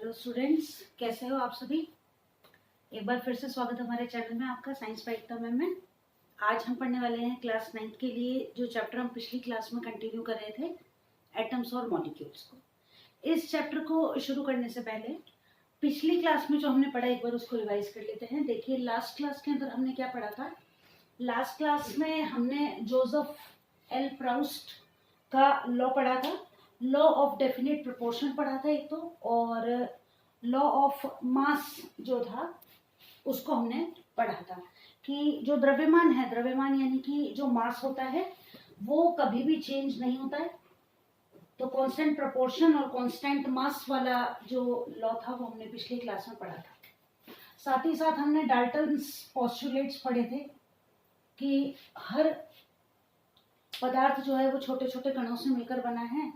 Hello students, कैसे हो आप सभी। एक बार फिर से स्वागत है हमारे चैनल में आपका साइंस बाय एकता मैम में। आज हम पढ़ने वाले हैं क्लास 9 के लिए जो चैप्टर हम पिछली क्लास में कंटिन्यू कर रहे थे, एटम्स और मॉलिक्यूल्स को। इस चैप्टर को शुरू करने से पहले पिछली क्लास में जो हमने पढ़ा एक बार उसको रिवाइज कर लेते हैं। देखिए, लास्ट क्लास के अंदर हमने क्या पढ़ा था। लास्ट क्लास में हमने जोसेफ एल प्राउस्ट का लॉ पढ़ा था, लॉ ऑफ डेफिनेट प्रोपोर्शन पढ़ा था एक तो, और लॉ ऑफ मास जो था उसको हमने पढ़ा था कि जो द्रव्यमान है, द्रव्यमान यानी कि जो मास होता है वो कभी भी चेंज नहीं होता है। तो कांस्टेंट प्रोपोर्शन और कांस्टेंट मास वाला जो लॉ था वो हमने पिछली क्लास में पढ़ा था। साथ ही साथ हमने डाल्टन्स पोस्टुलेट्स पढ़े थे कि हर पदार्थ जो है वो छोटे छोटे कणों से मिलकर बना है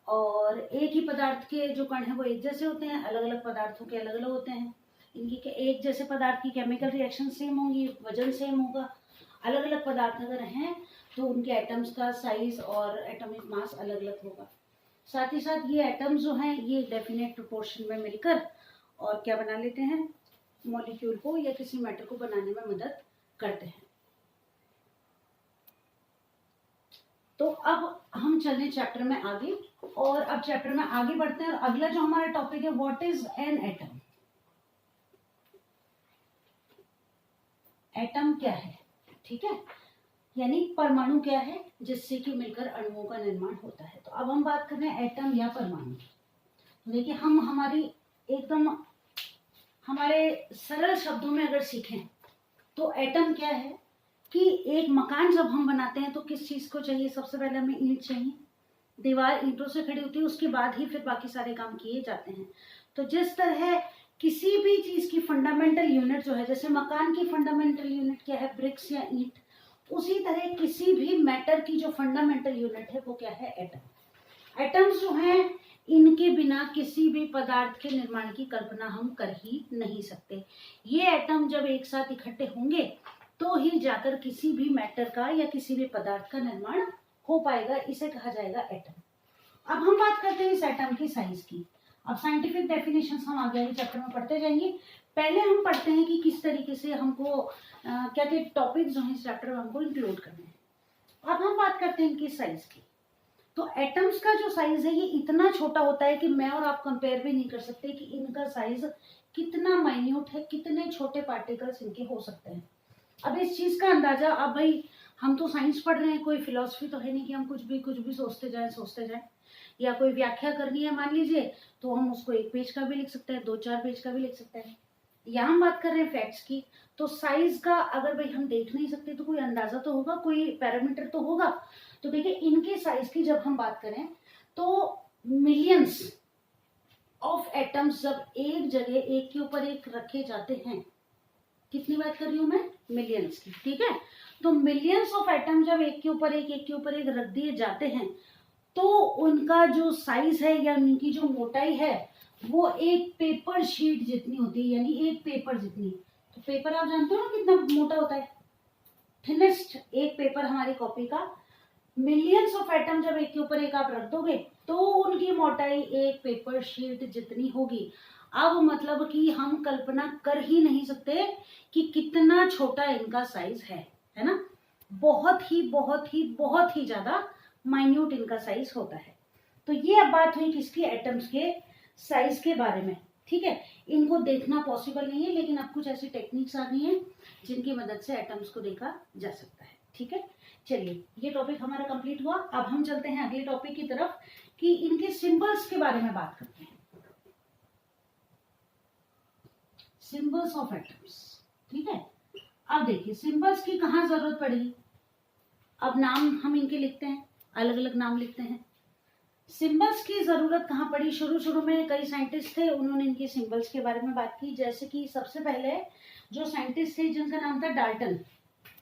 और एक ही पदार्थ के जो कण हैं वो एक जैसे होते हैं, अलग अलग पदार्थों के अलग अलग होते हैं। इनकी एक जैसे पदार्थ की केमिकल रिएक्शन सेम होंगी, वजन सेम होगा। अलग अलग पदार्थ अगर हैं तो उनके एटम्स का साइज और एटॉमिक मास अलग अलग होगा। साथ ही साथ ये एटम्स जो हैं ये डेफिनेट प्रोपोर्शन में मिलकर और क्या बना लेते हैं, मॉलिक्यूल को या किसी मैटर को बनाने में मदद करते हैं। तो अब हम चलें चैप्टर में आगे, और अब चैप्टर में आगे बढ़ते हैं। अगला जो हमारा टॉपिक है, what is an atom. Atom क्या है, ठीक है, यानी परमाणु क्या है जिससे कि मिलकर अणुओं का निर्माण होता है। तो अब हम बात कर रहे हैं एटम या परमाणु। देखिए, हम हमारे सरल शब्दों में अगर सीखें तो एटम क्या है कि एक मकान जब हम बनाते हैं तो किस चीज को चाहिए, सबसे पहले हमें ईंट चाहिए। दीवार ईंटों से खड़ी होती है, उसके बाद ही फिर बाकी सारे काम किए जाते हैं। तो जिस तरह किसी भी चीज की फंडामेंटल यूनिट जो है, जैसे मकान की फंडामेंटल यूनिट क्या है, ब्रिक्स या ईंट, उसी तरह किसी भी मैटर की जो फंडामेंटल यूनिट है वो क्या है, एटम। एटम्स जो हैं इनके बिना किसी भी पदार्थ के निर्माण की कल्पना हम कर ही नहीं सकते। ये एटम जब एक साथ इकट्ठे होंगे तो ही जाकर किसी भी मैटर का या किसी भी पदार्थ का निर्माण हो पाएगा, इसे कहा जाएगा एटम। अब हम बात करते हैं इस एटम की साइज की। अब साइंटिफिक डेफिनेशंस हम आगे आगे चैप्टर में पढ़ते जाएंगे। पहले हम पढ़ते हैं कि किस तरीके से हमको क्या क्या टॉपिक जो है इस चैप्टर में हमको इंक्लूड करने हैं। अब हम बात करते हैं इनकी साइज की। तो एटम्स का जो साइज है ये इतना छोटा होता है कि मैं और आप कंपेयर भी नहीं कर सकते कि इनका साइज कितना माइन्यूट है, कितने छोटे पार्टिकल्स इनके हो सकते हैं। अब इस चीज का अंदाजा, अब भाई हम तो साइंस पढ़ रहे हैं, कोई फिलॉसफी तो है नहीं कि हम कुछ भी सोचते जाएं, या कोई व्याख्या करनी है मान लीजिए तो हम उसको 1 पेज का भी लिख सकते हैं, 2-4 पेज का भी लिख सकते हैं। यहाँ हम बात कर रहे हैं फैक्ट्स की। तो साइज का अगर भाई हम देख नहीं सकते तो कोई अंदाजा तो होगा, कोई पैरामीटर तो होगा। तो देखिए, इनके साइज की जब हम बात करें तो मिलियंस ऑफ एटम्स जब एक जगह एक के ऊपर एक रखे जाते हैं, कितनी बात कर रही हूं मैं, मिलियंस की, ठीक है। तो मिलियंस ऑफ एटम जब एक के ऊपर एक रख दिए जाते हैं तो उनका जो साइज है या उनकी जो मोटाई है वो एक पेपर शीट जितनी होती है, यानी एक पेपर जितनी। तो पेपर आप जानते हो ना कितना मोटा होता है, थिनेस्ट एक पेपर हमारी कॉपी का। मिलियंस ऑफ एटम जब एक के ऊपर एक आप रख दोगे तो उनकी मोटाई एक पेपर शीट जितनी होगी। अब मतलब कि हम कल्पना कर ही नहीं सकते कि कितना छोटा इनका साइज है ना। बहुत ही ज्यादा माइन्यूट इनका साइज होता है। तो ये अब बात हुई किसकी, एटम्स के साइज के बारे में, ठीक है। इनको देखना पॉसिबल नहीं है, लेकिन अब कुछ ऐसी टेक्निक्स आ गई हैं जिनकी मदद से एटम्स को देखा जा सकता है, ठीक है। चलिए, ये टॉपिक हमारा कंप्लीट हुआ। अब हम चलते हैं अगले टॉपिक की तरफ कि इनके सिंबल्स के बारे में बात करते हैं। सिंबल्स ऑफ एटम्स, ठीक है। अब देखिए, सिंबल्स की कहाँ जरूरत पड़ेगी। अब नाम हम इनके लिखते हैं, अलग अलग नाम लिखते हैं। सिंबल्स की जरूरत कहाँ पड़ी, शुरू में कई साइंटिस्ट थे, उन्होंने इनके सिंबल्स के बारे में बात की। जैसे कि सबसे पहले जो साइंटिस्ट थे जिनका नाम था डाल्टन,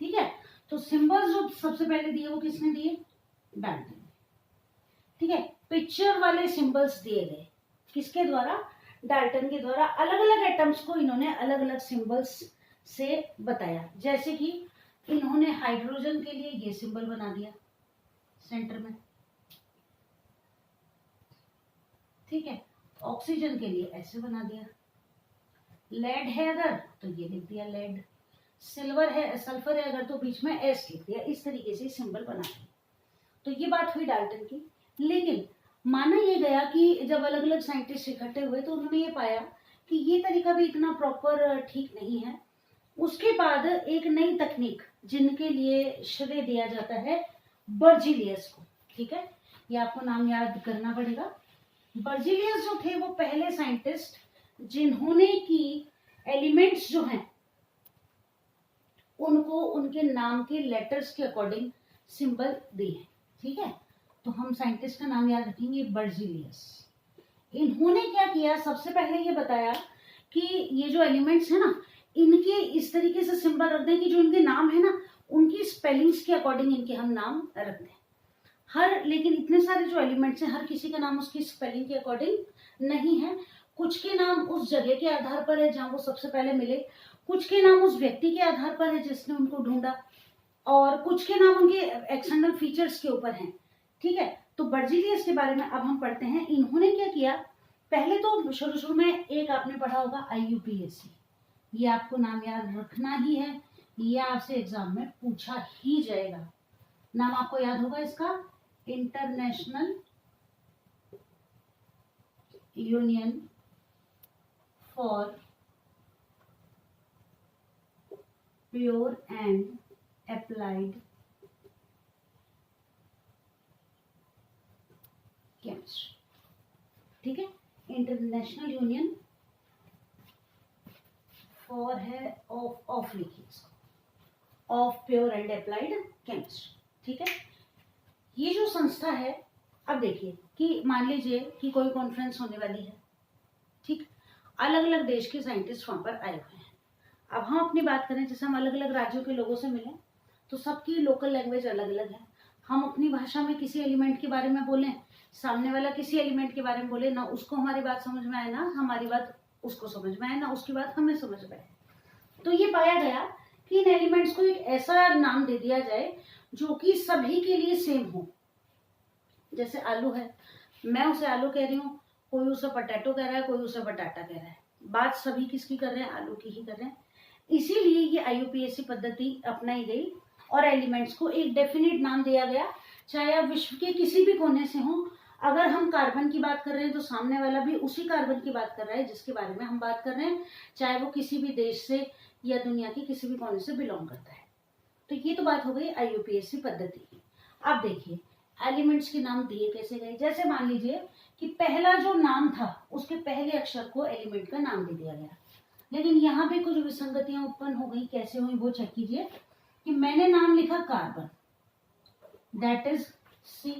ठीक है। तो सिंबल्स जो सबसे पहले दिए वो किसने दिए, डाल्टन, ठीक है। पिक्चर वाले सिंबल्स दिए गए किसके द्वारा, डाल्टन के द्वारा। अलग अलग एटम्स को इन्होंने अलग अलग सिंबल्स से बताया। जैसे कि इन्होंने हाइड्रोजन के लिए ये सिंबल बना दिया सेंटर में, ठीक है। ऑक्सीजन के लिए ऐसे बना दिया, लेड है अगर तो ये लिख दिया लेड, सिल्वर है सल्फर है अगर तो बीच में एस लिख दिया, इस तरीके से सिंबल बना दिया। तो ये बात हुई डाल्टन की। लेकिन माना ये गया कि जब अलग अलग साइंटिस्ट इकट्ठे हुए तो उन्होंने ये पाया कि ये तरीका भी इतना प्रॉपर ठीक नहीं है। उसके बाद एक नई तकनीक जिनके लिए श्रेय दिया जाता है बर्जीलियस को, ठीक है, ये आपको नाम याद करना पड़ेगा। बर्जीलियस जो थे वो पहले साइंटिस्ट जिन्होंने की एलिमेंट्स जो हैं उनको उनके नाम के लेटर्स के अकॉर्डिंग सिंबल दिए, ठीक है। तो हम साइंटिस्ट का नाम याद रखेंगे बर्जीलियस। इन्होंने क्या किया, सबसे पहले ये बताया कि ये जो एलिमेंट्स है ना इनके इस तरीके से सिंबल रख दें कि जो इनके नाम है ना उनकी स्पेलिंग्स के अकॉर्डिंग इनके हम नाम रख दें। लेकिन इतने सारे जो एलिमेंट्स हैं हर किसी का नाम उसकी स्पेलिंग के अकॉर्डिंग नहीं है। कुछ के नाम उस जगह के आधार पर है जहां वो सबसे पहले मिले, कुछ के नाम उस व्यक्ति के आधार पर है जिसने उनको ढूंढा, और कुछ के नाम उनके एक्सटर्नल फीचर्स के ऊपर हैं, ठीक है। तो बर्जीलियस के बारे में अब हम पढ़ते हैं। इन्होंने क्या किया, पहले तो शुरू में एक आपने पढ़ा होगा IUPAC, ये आपको नाम याद रखना ही है, ये आपसे एग्जाम में पूछा ही जाएगा। नाम आपको याद होगा इसका, international union for pure and applied chemistry, ठीक है। इंटरनेशनल यूनियन फॉर है ऑफ लिखिए इसको, of pure and applied chemistry, ठीक है। ये जो संस्था है, अब देखिए कि मान लीजिए कि कोई कॉन्फ्रेंस होने वाली है, ठीक, अलग अलग देश के साइंटिस्ट वहां पर आए हुए हैं। अब हम अपनी बात करें, जैसे हम अलग अलग राज्यों के लोगों से मिले तो सबकी लोकल लैंग्वेज अलग अलग है। हम अपनी भाषा में किसी एलिमेंट के बारे में बोलें, सामने वाला किसी एलिमेंट के बारे में बोले, ना उसको हमारी बात समझ में आए, ना हमारी बात उसको समझ में आए, ना उसकी बात हमें समझ में आए। तो ये पाया गया कि इन एलिमेंट्स को एक ऐसा नाम दे दिया जाए जो कि सभी के लिए सेम हो। जैसे आलू है, मैं उसे आलू कह रही हूँ, कोई उसे पोटैटो कह रहा है, कोई उसे बटाटा कह रहा है, बात सभी किसकी कर रहे हैं, आलू की ही कर रहे हैं। इसीलिए ये IUPAC पद्धति अपनाई गई और एलिमेंट्स को एक डेफिनेट नाम दिया गया। चाहे आप विश्व के किसी भी कोने से हों, अगर हम कार्बन की बात कर रहे हैं तो सामने वाला भी उसी कार्बन की बात कर रहा है जिसके बारे में हम बात कर रहे हैं, चाहे वो किसी भी देश से या दुनिया के किसी भी कोने से बिलोंग करता है। तो ये तो बात हो गई IUPAC पद्धति की। अब देखिए एलिमेंट्स के नाम दिए कैसे गए। जैसे मान लीजिए कि पहला जो नाम था उसके पहले अक्षर को एलिमेंट का नाम दे दिया गया, लेकिन यहाँ पे कुछ विसंगतियां उत्पन्न हो गई। कैसे हुई वो चेक कीजिए कि मैंने नाम लिखा कार्बन, दैट इज C।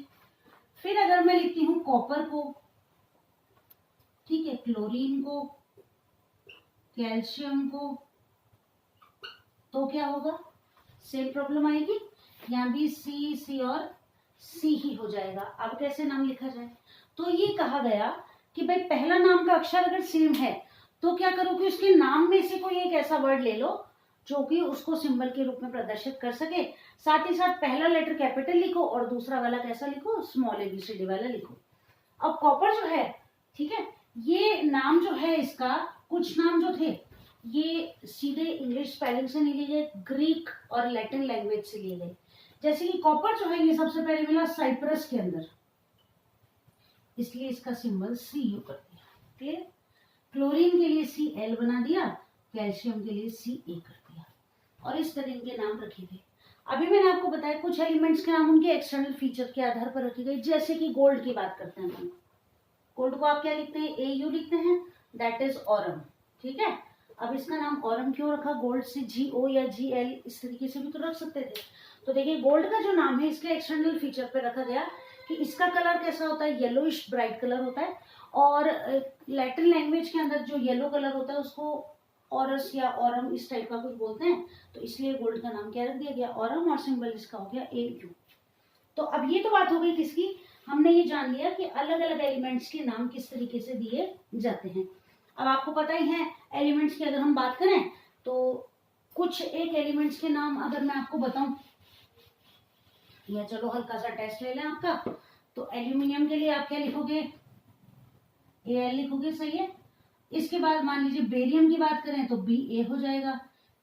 फिर अगर मैं लिखती हूँ कॉपर को, ठीक है, क्लोरीन को, कैल्शियम को, तो क्या होगा, सेम प्रॉब्लम आएगी, यहाँ भी C और C ही हो जाएगा। अब कैसे नाम लिखा जाए, तो ये कहा गया कि भाई पहला नाम का अक्षर अगर सेम है तो क्या करो कि उसके नाम में से कोई एक ऐसा वर्ड ले लो जो कि उसको सिंबल के रूप में प्रदर्शित कर सके। साथ ही साथ पहला लेटर कैपिटल लिखो और दूसरा वाला कैसा लिखो, स्मॉल ABCD वाला लिखो। अब कॉपर जो है, ठीक है, ये नाम जो है इसका, कुछ नाम जो थे ये सीधे इंग्लिश स्पेलिंग से नहीं लिए गए, ग्रीक और लैटिन लैंग्वेज से लिए गए। जैसे कि कॉपर जो है ये सबसे पहले मिला साइप्रस के अंदर, इसलिए इसका सिंबल Cu कर दिया, क्लियर। क्लोरीन के लिए Cl बना दिया, कैल्शियम के लिए Ca कर दिया, और इस तरह इनके नाम रखे गए। अभी मैंने आपको बताया कुछ एलिमेंट्स के नाम उनके एक्सटर्नल फीचर के आधार पर रखे गए। जैसे कि गोल्ड की बात करते हैं हम, गोल्ड को आप क्या लिखते हैं, Au लिखते हैं, दैट इज ऑरम, ठीक है। अब इसका नाम ऑरम क्यों रखा, गोल्ड से Go या Gl इस तरीके से भी तो रख सकते थे। तो देखिए गोल्ड का जो नाम है इसके एक्सटर्नल फीचर पे रखा गया कि इसका कलर कैसा होता है, येलोइश ब्राइट कलर होता है, और लैटिन लैंग्वेज के अंदर जो येलो कलर होता है उसको ऑरस या ऑरम इस टाइप का कुछ बोलते हैं, तो इसलिए गोल्ड का नाम क्या रख दिया गया, ऑरम, और सिंबल इसका हो गया Au। तो अब ये तो बात हो गई किसकी, हमने ये जान लिया कि अलग अलग एलिमेंट्स के नाम किस तरीके से दिए जाते हैं। अब आपको पता ही है एलिमेंट्स की अगर हम बात करें तो कुछ एक एलिमेंट्स के नाम अगर मैं आपको बताऊं, या चलो हल्का सा टेस्ट ले लें आपका, तो एल्यूमिनियम के लिए आप क्या लिखोगे, Al लिखोगे, सही है। इसके बाद मान लीजिए बेरियम की बात करें तो Ba हो जाएगा,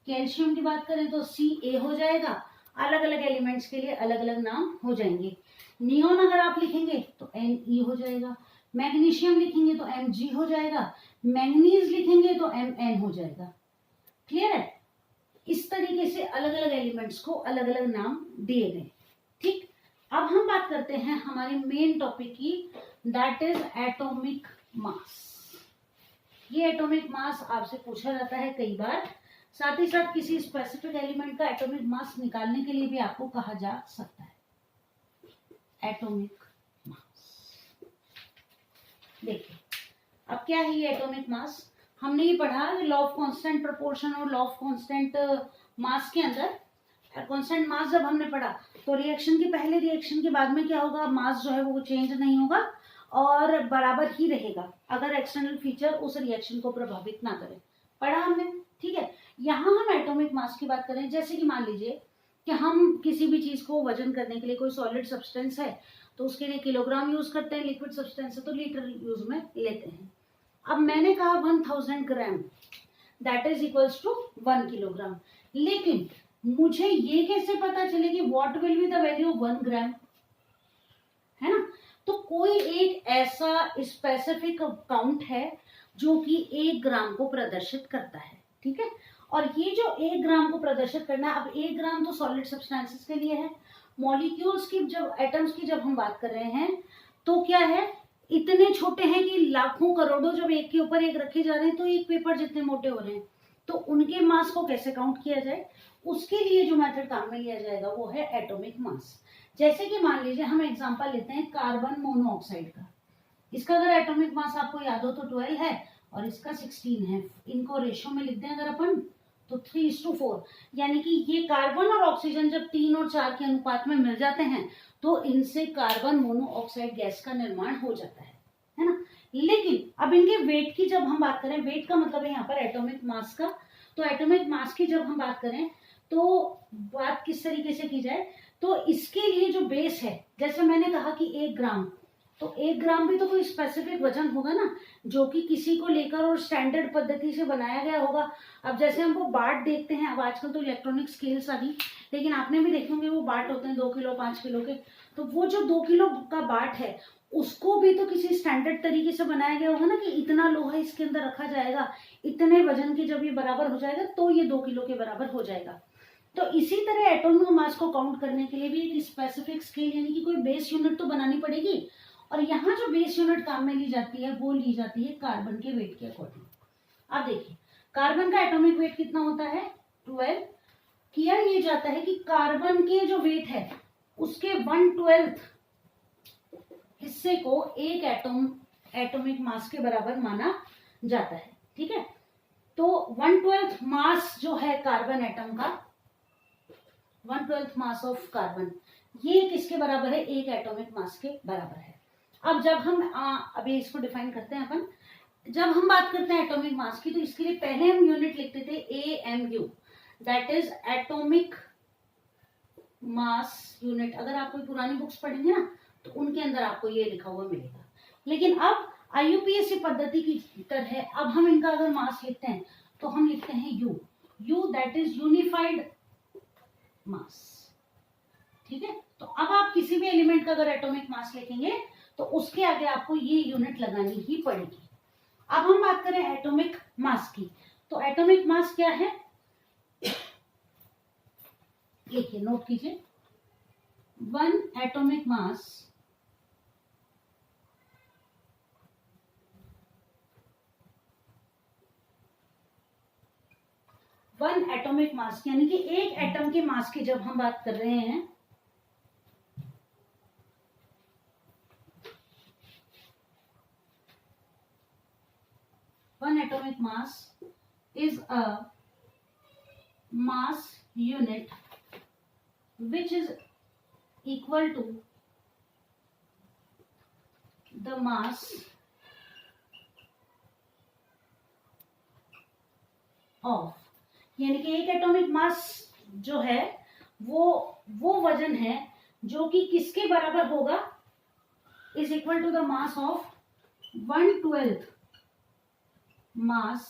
कैल्शियम की बात करें तो Ca हो जाएगा। अलग अलग एलिमेंट्स के लिए अलग अलग नाम हो जाएंगे। नियोन अगर आप लिखेंगे तो Ne हो जाएगा, मैग्नीशियम लिखेंगे तो Mg हो जाएगा, मैंगनीज लिखेंगे तो Mn हो जाएगा। क्लियर है? इस तरीके से अलग अलग एलिमेंट्स को अलग अलग नाम दिए गए। ठीक, अब हम बात करते हैं हमारे मेन टॉपिक की, दैट इज एटॉमिक मास। ये एटॉमिक मास आपसे पूछा जाता है कई बार, साथ ही साथ किसी स्पेसिफिक एलिमेंट का एटॉमिक मास निकालने के लिए भी आपको कहा जा सकता है एटॉमिक मास। देखिए अब क्या है ये एटॉमिक मास। हमने ये पढ़ा लॉ ऑफ कांस्टेंट प्रोपोर्शन और लॉ ऑफ कांस्टेंट मास के अंदर। कांस्टेंट मास जब हमने पढ़ा तो रिएक्शन के पहले रिएक्शन के बाद में क्या होगा, मास जो है वो चेंज नहीं होगा और बराबर ही रहेगा अगर एक्सटर्नल फीचर उस रिएक्शन को प्रभावित ना करे। पढ़ा हमने, ठीक है। यहाँ हम एटॉमिक मास की बात करें, जैसे कि मान लीजिए कि हम किसी भी चीज को वजन करने के लिए, कोई सॉलिड सब्सटेंस है तो उसके लिए किलोग्राम यूज करते हैं, लिक्विड सब्सटेंस है तो लीटर यूज में लेते हैं। अब मैंने कहा 1000 gram that is equals to 1 kilogram, लेकिन मुझे ये कैसे पता चले कि what will be the value of 1 gram, है ना। तो कोई एक ऐसा स्पेसिफिक काउंट है जो कि 1 ग्राम को प्रदर्शित करता है, ठीक है। और ये जो 1 ग्राम को प्रदर्शित करना है, अब 1 ग्राम तो सॉलिड सब्सटेंसेस के लिए है। मॉलिक्यूल्स की जब, एटम्स की जब हम बात कर रहे हैं तो क्या है, इतने छोटे हैं कि लाखों करोड़ों जब एक के ऊपर एक रखे जा रहे हैं तो एक पेपर जितने मोटे हो रहे हैं, तो उनके मास को कैसे काउंट किया जाए, उसके लिए जो मेथड काम में लिया जाएगा वो है एटॉमिक मास। जैसे कि मान लीजिए हम एग्जांपल लेते हैं कार्बन मोनोऑक्साइड का। इसका अगर एटॉमिक मास आपको याद हो तो 12 है और इसका 16 है। इनको रेशो में लिखते हैं अगर अपन तो 3:4, यानी कि ये कार्बन और ऑक्सीजन जब 3 और 4 के अनुपात में मिल जाते हैं तो इनसे कार्बन मोनोऑक्साइड गैस का निर्माण हो जाता है ना। लेकिन अब इनके वेट की जब हम बात करें, वेट का मतलब है यहाँ पर एटॉमिक मास का, तो एटॉमिक मास की जब हम बात करें तो बात किस तरीके से की जाए, तो इसके लिए जो बेस है, जैसे मैंने कहा कि 1 ग्राम, तो 1 ग्राम भी तो कोई स्पेसिफिक वजन होगा ना, जो कि किसी को लेकर और स्टैंडर्ड पद्धति से बनाया गया होगा। अब जैसे हम वो बाट देखते हैं, अब आजकल तो इलेक्ट्रॉनिक स्केल्स आ गई, लेकिन आपने भी देखे होंगे वो बाट होते हैं 2 किलो 5 किलो के, तो वो जो 2 किलो का बाट है उसको भी तो किसी स्टैंडर्ड तरीके से बनाया गया होगा ना, कि इतना लोहा इसके अंदर रखा जाएगा, इतने वजन के जब ये बराबर हो जाएगा तो ये 2 किलो के बराबर हो जाएगा। तो इसी तरह एटॉमिक मास को काउंट करने के लिए भी एक स्पेसिफिक स्केल यानी कि कोई बेस यूनिट तो बनानी पड़ेगी, और यहाँ जो बेस यूनिट काम में ली जाती है वो ली जाती है कार्बन के वेट के अकॉर्डिंग। अब देखिए कार्बन का एटॉमिक वेट कितना होता है 12। किया ये जाता है कि कार्बन के जो वेट है उसके 1/12 हिस्से को एक एटॉमिक मास के बराबर माना जाता है, ठीक है। तो 1/12 मास जो है कार्बन एटम का, 1/12 मास ऑफ कार्बन, ये किसके बराबर है, एक एटॉमिक मास के बराबर है। अब जब हम अभी इसको डिफाइन करते हैं अपन, जब हम बात करते हैं एटॉमिक मास की तो इसके लिए पहले हम यूनिट लिखते थे AMU, that is atomic mass unit. अगर आप कोई पुरानी बुक्स पढ़ेंगे ना तो उनके अंदर आपको ये लिखा हुआ मिलेगा। लेकिन अब IUPAC पद्धति की तरह अब हम इनका अगर मास लिखते हैं तो हम लिखते हैं U दैट इज यूनिफाइड मास, ठीक है। तो अब आप किसी भी एलिमेंट का अगर एटॉमिक मास लिखेंगे तो उसके आगे आपको ये यूनिट लगानी ही पड़ेगी। अब हम बात करें एटॉमिक मास की, तो एटॉमिक मास क्या है, लिखिए नोट कीजिए, 1 एटॉमिक मास यानी कि एक एटम के मास की जब हम बात कर रहे हैं, one atomic mass is a mass unit which is equal to the mass of, यानी कि एक एटॉमिक मास जो है वो वजन है जो कि किसके बराबर होगा, is equal to the mass of 1/12 mass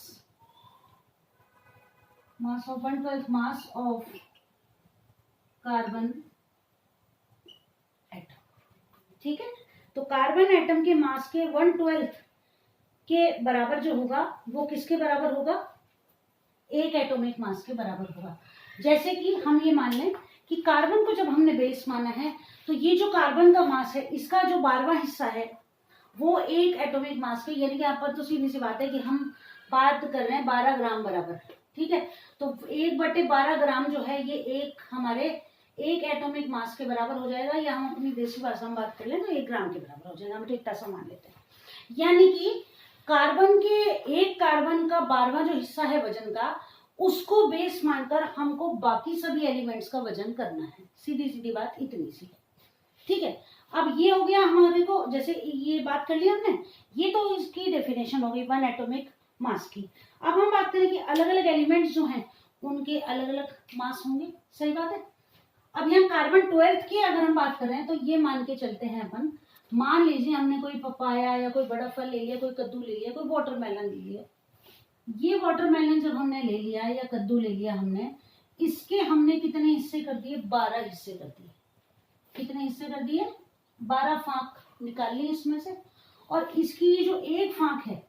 of 1/12 mass of carbon atom. ठीक है, तो कार्बन एटम के मास के 1/12 के बराबर जो होगा वो किसके बराबर होगा? एक एटॉमिक मास के बराबर होगा। जैसे कि हम ये मान लें कि कार्बन को जब हमने बेस माना है तो ये जो कार्बन का मास है इसका जो 12वां हिस्सा है वो एक एटॉमिक मास के, यानी कि आप पर तो सीधी सी बात है कि हम बात कर रहे हैं 12 ग्राम बराबर। ठीक है, तो 1/12 ग्राम जो है ये एक हमारे एक एटॉमिक मास के बराबर हो जाएगा, या हम अपनी देसी भाषा में बात कर लें तो 1 ग्राम के बराबर हो जाएगा। हम इतना सा मान लेते हैं, यानी कि कार्बन के एक कार्बन का 12वां जो हिस्सा है वजन का, उसको बेस मानकर हमको बाकी सभी एलिमेंट्स का वजन करना है। सीधी सीधी बात इतनी सी है। ठीक है, अब ये हो गया हमारे को, जैसे ये बात कर ली हमने, ये तो इसकी डेफिनेशन हो गई 1 एटॉमिक मास की। अब हम बात करें कि अलग अलग एलिमेंट्स जो हैं उनके अलग अलग मास होंगे। सही बात है। अब यहाँ कार्बन 12 की अगर हम बात कर रहे हैं तो ये मान के चलते हैं अपन, मान लीजिए हमने कोई पपाया या कोई बड़ा फल ले लिया, कोई कद्दू ले लिया, कोई वाटरमेलन ले लिया। ये वाटरमेलन जब हमने ले लिया या कद्दू ले लिया हमने, इसके हमने कितने हिस्से कर दिए? 12 हिस्से कर दिए। कितने हिस्से कर दिए? 12 फांक निकाल ली इसमें से, और इसकी ये जो एक फांक है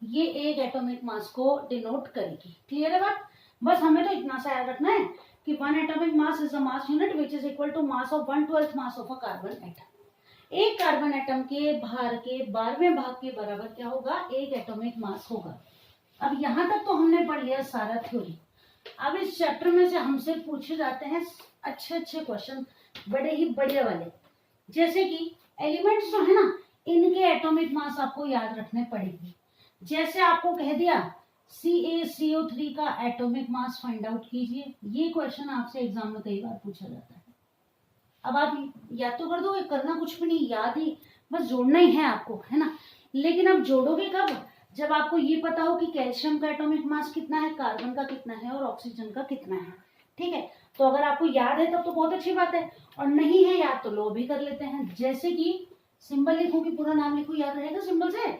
ये एक एटॉमिक मास को डिनोट करेगी। क्लियर है बात? बस हमें तो इतना सा याद रखना है कि 1 atomic mass is a mass unit which is equal to mass of 1/12 mass of a carbon atom. एक कार्बन एटम के भार के 12वें भाग के बराबर क्या होगा? एक एटॉमिक मास होगा। अब यहां तक तो हमने पढ़ लिया सारा थ्योरी। अब इस चैप्टर में से हमसे पूछे जाते हैं अच्छे अच्छे क्वेश्चन, बड़े ही बढ़िया वाले, जैसे कि एलिमेंट्स जो है ना इनके एटॉमिक मास आपको याद रखने पड़ेंगे। जैसे आपको कह दिया CaCO3 का एटॉमिक मास फाइंड आउट कीजिए, ये क्वेश्चन आपसे एग्जाम में कई बार पूछा जाता है। अब आप याद तो कर दो, करना कुछ भी नहीं, याद ही बस जोड़ना ही है आपको, है ना। लेकिन आप जोड़ोगे कब? जब आपको ये पता हो कि कैल्शियम का एटॉमिक मास कितना है, कार्बन का कितना है और ऑक्सीजन का कितना है। ठीक है, तो अगर आपको याद है तब तो बहुत अच्छी बात है, और नहीं है याद तो लो भी कर लेते हैं। जैसे कि सिंबल लिखूं कि पूरा नाम लिखूं, याद रहेगा सिंबल से?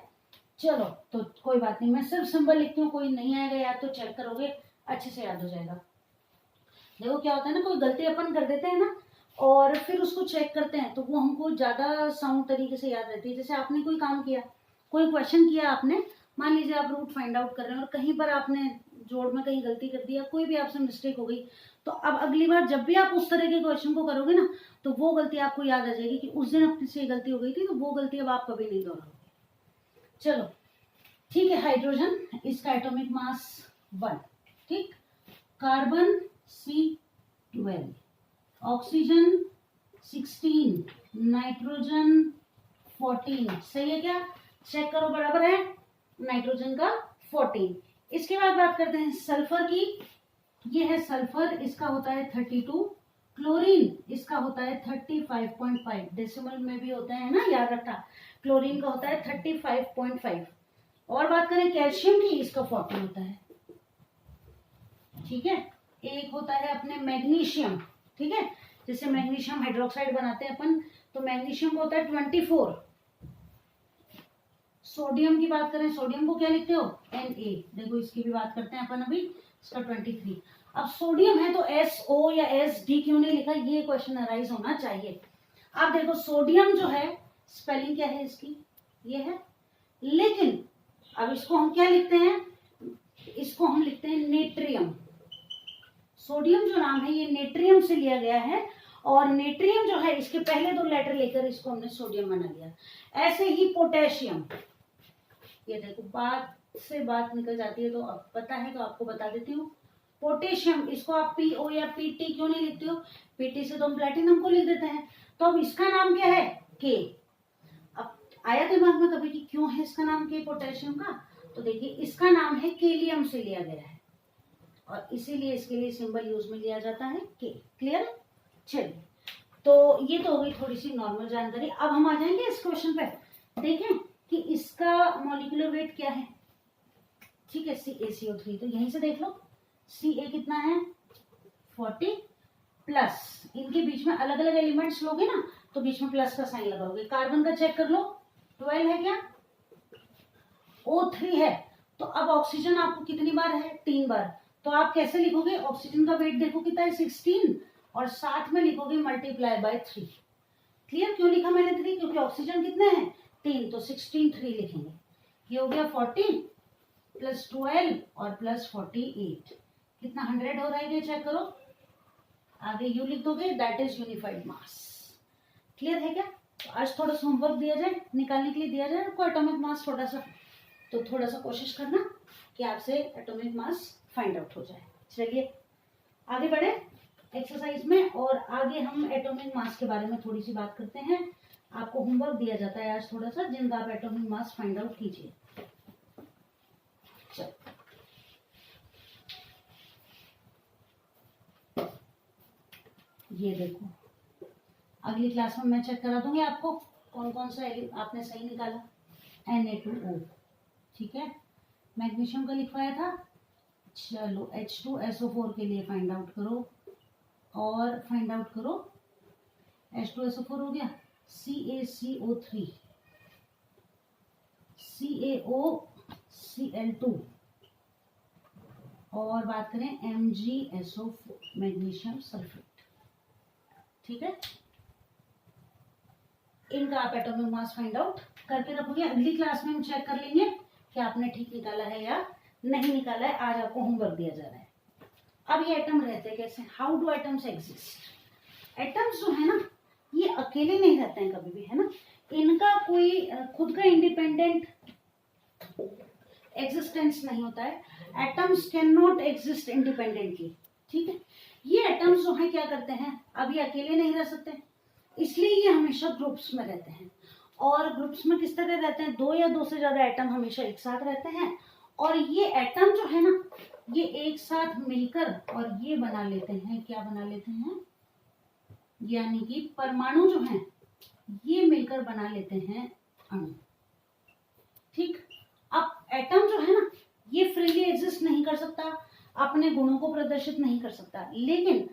चलो तो कोई बात नहीं, मैं सिर्फ सिंबल लिखती हूँ, कोई नहीं आएगा याद तो चेक करोगे, अच्छे से याद हो जाएगा। देखो क्या होता है ना, कोई गलती अपन कर देते हैं ना और फिर उसको चेक करते हैं तो वो हमको ज्यादा साउंड तरीके से याद रहती है। जैसे आपने कोई काम किया, कोई क्वेश्चन किया आपने, मान लीजिए आप रूट फाइंड आउट कर रहे हैं और कहीं पर आपने जोड़ में कहीं गलती कर दिया, कोई भी आपसे मिस्टेक हो गई, तो अब अगली बार जब भी आप उस तरह के क्वेश्चन को करोगे ना तो वो गलती आपको याद आ जाएगी कि उस दिन अपने से गलती हो गई थी, तो वो गलती अब आप कभी नहीं दोहराओगे। चलो ठीक है, हाइड्रोजन इसका एटॉमिक मास 1, ठीक, कार्बन C12, ऑक्सीजन 16, नाइट्रोजन 14। सही है क्या? चेक करो, बराबर है नाइट्रोजन का 14। इसके बाद बात करते हैं सल्फर की। ये है सल्फर, इसका होता है 32, क्लोरीन इसका होता है 35.5, डेसिमल में भी होता है ना, याद रखना, क्लोरीन का होता है 35.5। और बात करें कैल्शियम की, इसका 40 होता है। ठीक है, एक होता है अपने मैग्नीशियम, ठीक है, जैसे मैग्नीशियम हाइड्रोक्साइड बनाते हैं अपन, तो मैग्नीशियम को होता है 24। सोडियम की बात करें, सोडियम को क्या लिखते हो? Na। देखो इसकी भी बात करते हैं अपन अभी, इसका 23। अब सोडियम है तो SO या SD क्यों नहीं लिखा, ये क्वेश्चन अराइज होना चाहिए। आप देखो सोडियम जो है स्पेलिंग क्या है इसकी, ये है, लेकिन अब इसको हम क्या लिखते हैं? इसको हम लिखते हैं नेट्रियम। सोडियम जो नाम है ये नेट्रियम से लिया गया है, और नेट्रियम जो है इसके पहले 2 लेटर लेकर इसको हमने सोडियम बना लिया। ऐसे ही पोटेशियम, ये देखो बात से बात निकल जाती है तो अब पता है तो आपको बता देती हूँ। पोटेशियम, इसको आप PO या PT क्यों नहीं लिखते हो? PT से तो हम प्लेटिनम को लिख देते हैं। तो अब इसका नाम क्या है? K। अब आया दिमाग में कभी कि क्यों है इसका नाम K पोटेशियम का? तो देखिए इसका नाम है केलियम से लिया गया है, और इसीलिए इसके लिए सिंबल यूज में लिया जाता है K। क्लियर? चलिए, तो ये तो हो गई थोड़ी सी नॉर्मल जानकारी। अब हम आ जाएंगे इस क्वेश्चन पे, देखें कि इसका मॉलिक्यूलर वेट क्या है। ठीक है, CaCO3, तो यहीं से देख लो, Ca कितना है 40, प्लस इनके बीच में अलग अलग एलिमेंट्स लोगे ना तो बीच में प्लस का साइन लगाओगे। कार्बन का चेक कर लो, 12 है क्या? O3 है, तो अब ऑक्सीजन आपको कितनी बार है, 3 बार। तो आप कैसे लिखोगे, ऑक्सीजन का वेट देखो कितना है 16, और साथ में लिखोगे मल्टीप्लाई बाय 3। क्लियर? क्यों लिखा मैंने 3? क्योंकि ऑक्सीजन कितने हैं, 3, तो 16 3 लिखेंगे। ये हो गया 40 प्लस 12 और प्लस 48, कितना 100 हो रहा है, ये चेक करो। आगे यू लिख दोगे, that is unified mass. Clear है क्या? तो आज थोड़ा सा होमवर्क दिया जाए, निकालने के लिए दिया जाए आपको एटॉमिक मास थोड़ा सा, तो थोड़ा सा कोशिश करना कि आपसे एटॉमिक मास फाइंड आउट हो जाए। चलिए आगे बढ़े एक्सरसाइज में, और आगे हम एटॉमिक मास के बारे में थोड़ी सी बात करते हैं। आपको होमवर्क दिया जाता है आज थोड़ा सा, जिनका आप एटॉमिक मास फाइंड आउट कीजिए। चलो ये देखो, अगली क्लास में मैं चेक करा दूंगी आपको कौन कौन सा आपने सही निकाला। Na2O, ठीक है, मैग्नीशियम का लिखवाया था। चलो H2SO4 के लिए फाइंड आउट करो, और फाइंड आउट करो H2SO4 हो गया, CaCO3, CaOCl2, और बात करें MgSO4, मैग्नीशियम सल्फेट। ठीक है, इनका आप एटॉमिक मास फाइंड आउट करके रखोगे। अगली क्लास में हम चेक कर लेंगे कि आपने ठीक निकाला है या नहीं निकाला है। आज आपको होमवर्क दिया जा रहा है। अब ये एटम रहते कैसे, how do atoms exist. Atoms जो है ना, ये अकेले नहीं रहते हैं कभी भी, है ना, इनका कोई खुद का इंडिपेंडेंट एग्जिस्टेंस नहीं होता है। Atoms can not exist independently. ठीक है, ये एटम्स जो है क्या करते हैं, अब ये अकेले नहीं रह सकते, इसलिए ये हमेशा ग्रुप्स में रहते हैं। और ग्रुप्स में किस तरह रहते हैं, 2 या 2 से ज्यादा एटम हमेशा एक साथ रहते हैं, और ये एटम जो है ना, ये एक साथ मिलकर और ये बना लेते हैं, क्या बना लेते हैं, यानी कि परमाणु जो हैं ये मिलकर बना लेते हैं अणु। ठीक, अब एटम जो है ना, ये फ्रीली एग्जिस्ट नहीं कर सकता, अपने गुणों को प्रदर्शित नहीं कर सकता, लेकिन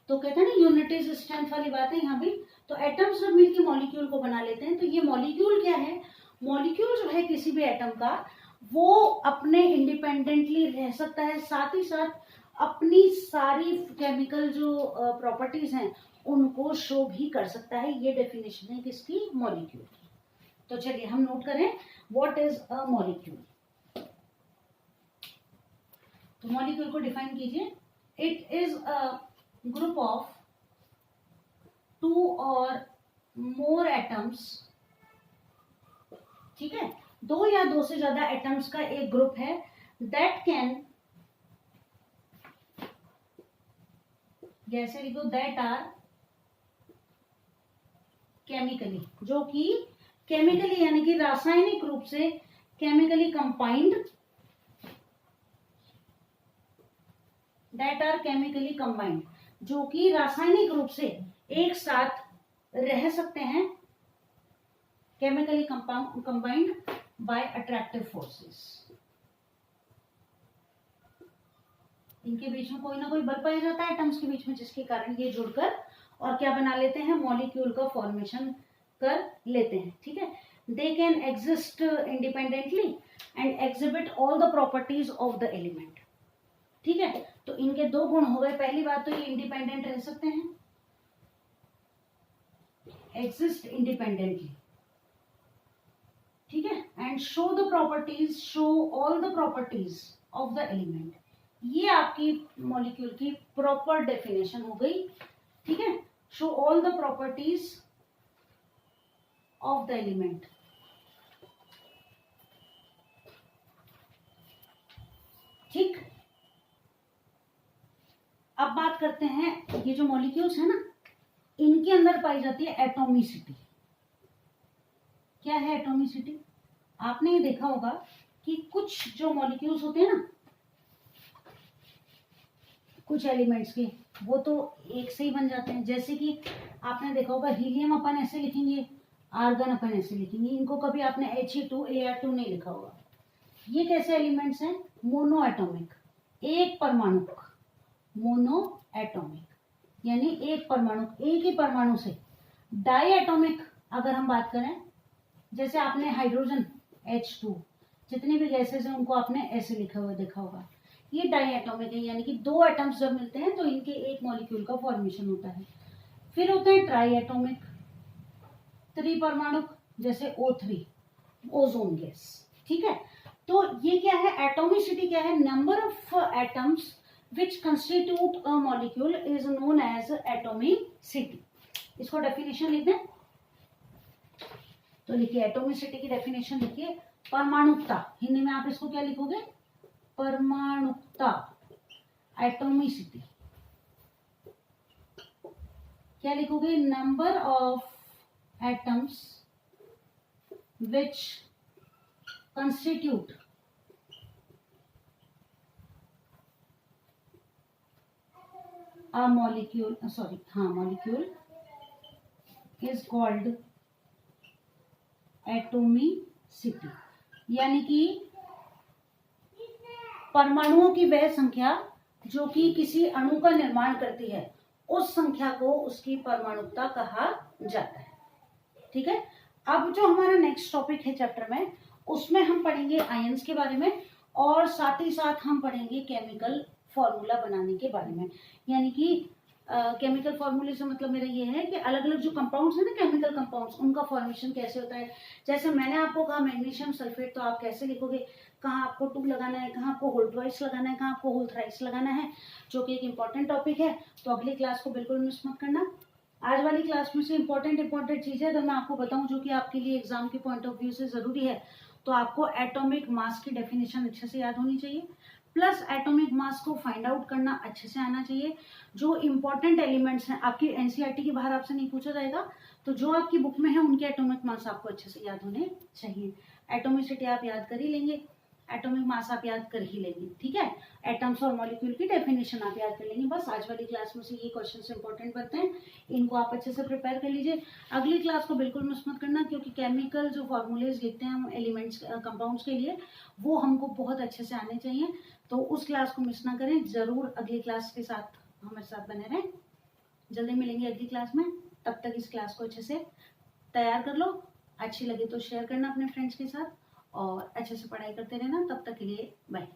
तो कहते हैं ना यूनिटीज स्ट्रेंथ वाली बात है यहाँ भी। तो एटम्स जब मिलकर मॉलिक्यूल को बना लेते हैं, तो ये मॉलिक्यूल क्या है, मॉलिक्यूल जो है किसी भी एटम का, वो अपने इंडिपेंडेंटली रह सकता है, साथ ही साथ अपनी सारी केमिकल जो प्रॉपर्टीज हैं उनको शो भी कर सकता है। ये डेफिनेशन है किसकी, मॉलिक्यूल की। तो चलिए हम नोट करें, व्हाट इज अ मॉलिक्यूल। तो मॉलिक्यूल को डिफाइन कीजिए, it is a group of 2 or more atoms. ठीक है, 2 या 2 से ज्यादा एटम्स का एक ग्रुप है, दैट कैन, जैसे लिखो, दैट आर केमिकली, जो कि केमिकली यानी कि रासायनिक रूप से chemically combined, that are chemically combined, जो कि रासायनिक रूप से एक साथ रह सकते हैं, chemically combined by attractive forces. इनके बीच में कोई ना कोई बल पाया जाता है एटम्स के बीच में, जिसके कारण ये जुड़कर और क्या बना लेते हैं, मॉलिक्यूल का फॉर्मेशन कर लेते हैं। ठीक है, they can exist independently and exhibit all the properties of the element. ठीक है, तो इनके 2 गुण हो गए। पहली बात तो ये इंडिपेंडेंट रह सकते हैं, एग्जिस्ट इंडिपेंडेंटली। ठीक है, and show the properties, show all the properties of the element. ये आपकी मॉलिक्यूल की प्रॉपर डेफिनेशन हो गई। ठीक है, show all the properties of the element. ठीक, अब बात करते हैं, ये जो मॉलिक्यूल्स है ना, इनके अंदर पाई जाती है एटॉमिसिटी। क्या है एटॉमिसिटी, आपने ये देखा होगा कि कुछ जो मॉलिक्यूल्स होते हैं ना, कुछ एलिमेंट्स के, वो तो एक से ही बन जाते हैं। जैसे कि आपने देखा होगा हीलियम अपन ऐसे लिखेंगे, आर्गन अपन ऐसे लिखेंगे, इनको कभी आपने He2Ar2 नहीं लिखा होगा। ये कैसे एलिमेंट्स हैं, मोनो एटॉमिक, एक परमाणु, मोनो एटॉमिक यानी एक परमाणु, एक ही परमाणु से। डाई एटॉमिक अगर हम बात करें, जैसे आपने हाइड्रोजन H2, जितनी भी गैसेज हैं उनको आपने ऐसे लिखा हुआ देखा होगा। ये डाई एटॉमिक है, यानी कि दो एटम्स जब मिलते हैं तो इनके एक मॉलिक्यूल का फॉर्मेशन होता है। फिर होते हैं ट्राई एटॉमिक, त्रिपरमाणुक, जैसे O3 ओजोन गैस। ठीक है, तो ये क्या है, एटोमिसिटी क्या है, number of atoms which constitute a molecule is known as atomicity. इसको डेफिनेशन लिख दें तो लिखिए, एटोमिसिटी की डेफिनेशन लिखिए, परमाणुकता, हिंदी में आप इसको क्या लिखोगे, परमाणुकता, एटोमिसिटी। क्या लिखोगे, number of atoms which constitute a molecule, molecule is called atomicity, यानी कि परमाणुओं की वह संख्या जो कि किसी अणु का निर्माण करती है, उस संख्या को उसकी परमाणुकता कहा जाता है। ठीक है, अब जो हमारा नेक्स्ट टॉपिक है चैप्टर में, उसमें हम पढ़ेंगे आयंस के बारे में और साथ ही साथ हम पढ़ेंगे केमिकल फॉर्मूला बनाने के बारे में। यानी कि केमिकल फॉर्मूले से मतलब मेरा ये है कि अलग अलग जो कंपाउंड्स है ना, केमिकल कंपाउंड्स, उनका फॉर्मेशन कैसे होता है। जैसे मैंने आपको कहा मैग्नीशियम सल्फेट, तो आप कैसे लिखोगे, कहाँ आपको 2 लगाना है, कहाँ आपको होल ट्वाइस लगाना है, कहाँ आपको होल थ्राइस लगाना है, जो कि एक इंपॉर्टेंट टॉपिक है। तो अगली क्लास को बिल्कुल मिस मत करना। आज वाली क्लास में से इंपॉर्टेंट चीज़ है, अगर मैं आपको बताऊं जो कि आपके लिए एग्जाम के पॉइंट ऑफ व्यू से जरूरी है, तो आपको एटॉमिक मास की डेफिनेशन अच्छे से याद होनी चाहिए, प्लस एटॉमिक मास को फाइंड आउट करना अच्छे से आना चाहिए। जो इंपॉर्टेंट एलिमेंट्स हैं आपकी एनसीईआरटी के बाहर आपसे नहीं पूछा जाएगा, तो जो आपकी बुक में है उनके एटॉमिक मास आपको अच्छे से याद होने चाहिए। एटोमिसिटी आप याद कर ही लेंगे, एटॉमिक मास आप याद कर ही लेंगे। ठीक है, एटम्स और मॉलिक्यूल की डेफिनेशन आप याद कर लेंगे। बस आज वाली क्लास में से ये क्वेश्चन इंपॉर्टेंट बनते हैं, इनको आप अच्छे से प्रिपेयर कर लीजिए। अगली क्लास को बिल्कुल मिस मत करना, क्योंकि केमिकल जो फॉर्मूलेज लिखते हैं हम एलिमेंट्स कंपाउंड्स के लिए, वो हमको बहुत अच्छे से आने चाहिए। तो उस क्लास को मिस ना करें, जरूर अगली क्लास के साथ हमारे साथ बने रहें। जल्दी मिलेंगे अगली क्लास में, तब तक इस क्लास को अच्छे से तैयार कर लो। अच्छी लगे तो शेयर करना अपने फ्रेंड्स के साथ और अच्छे से पढ़ाई करते रहना। तब तक के लिए बाय।